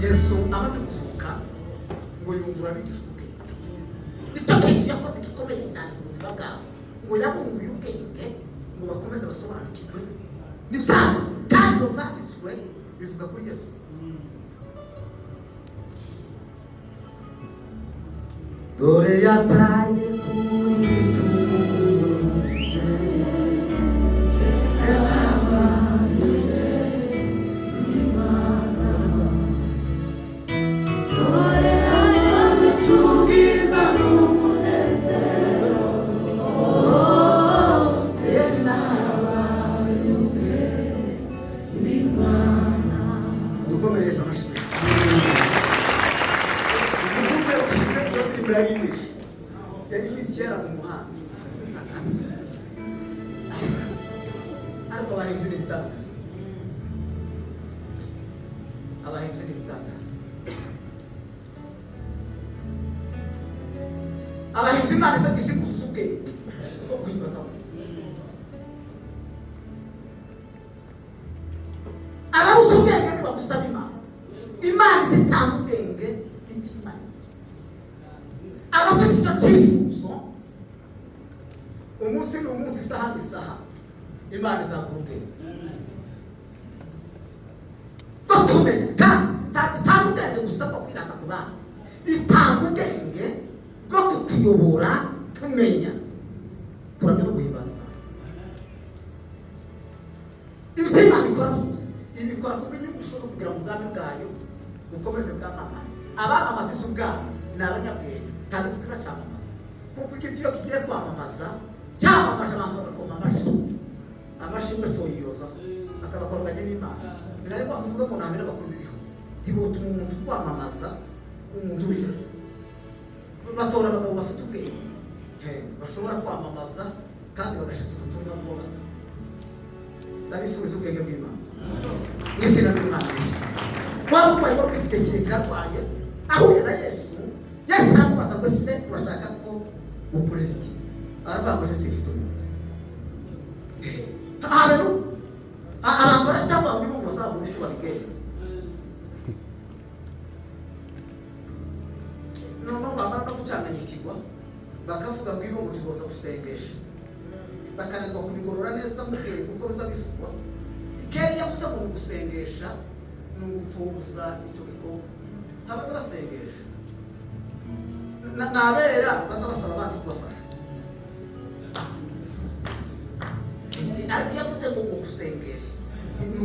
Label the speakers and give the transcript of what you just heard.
Speaker 1: Yesu amaze kuzuka ngo yungura abigisha ubwenge. Nicyo kintu yakoze gikomeye cyane mu buzima bwabo, ngo yabunguye ubwenge ngo bakomeze basobanukirwe n'ibyanditswe, kandi ibyo byanditswe bivuga kuri Yesu. Dore yataye kuri igicucu abahinzi Imana isagize gusuke ko kwibaza ababuze ubwenge ntibagusaba Imana izitanga ubwenge itimanye. Abafite icyo cyifuzo umunsi n'umunsi, isaha n'isaha, Imana izakora ubwenge batumenya, kandi itanga ubwenge gusa bwo kwirata ku bana, itanga ubwenge bwo kutuyobora tumenya kuramya no guhimbaza Imana. Imana ikora byose, ibikora kubw'inyungu gusoza kugira ngo ubwami bwayo bukomeze bwamamare. Abamamaza iby'ubwami ni abanyabwenge, ntabwo tukiza cyamamaza, kuko igifi iyo kigiye kwamamaza cyamamaje abantu bagakoma amashimwe cyoyiyoza akabakoroganye n'Imana. Ni nayo mpamvu muza umuntu ahamira abakuru b'ibihugu ntibotuma umuntu kwamamaza umuntu w'ijuru. Batora abagabo bafite ubwenge bashobora kwamamaza kandi bagashyitsa ubutumwa bwo bato. Ndabifuza ubwenge bw'Imana mu izina ry'Imana Yesu. Waba urwaye ngo isi kirekire arwaye, ahuye na Yesu, Yesu aramubaza ngo ese urashaka ko ukorera iki? Aravuga ngo Yesu ifite umwuka. Haleluya. Abantu baracyavuga ngo ibintu bazabura uko babigenza. Noneho bamara no gucanganyikirwa bakavuga ngo ibintu tuboza gusengesha, bakananirwa kubigorora neza mu bwenge kuko bizabivugwa. Ikeri yavuze ngo gusengesha ni ugupfubuza icyo gikorwa. Ntabaza basengesha nabera baza basaba abandi kubafasha. Ariko yavuze ngo gusengesha ni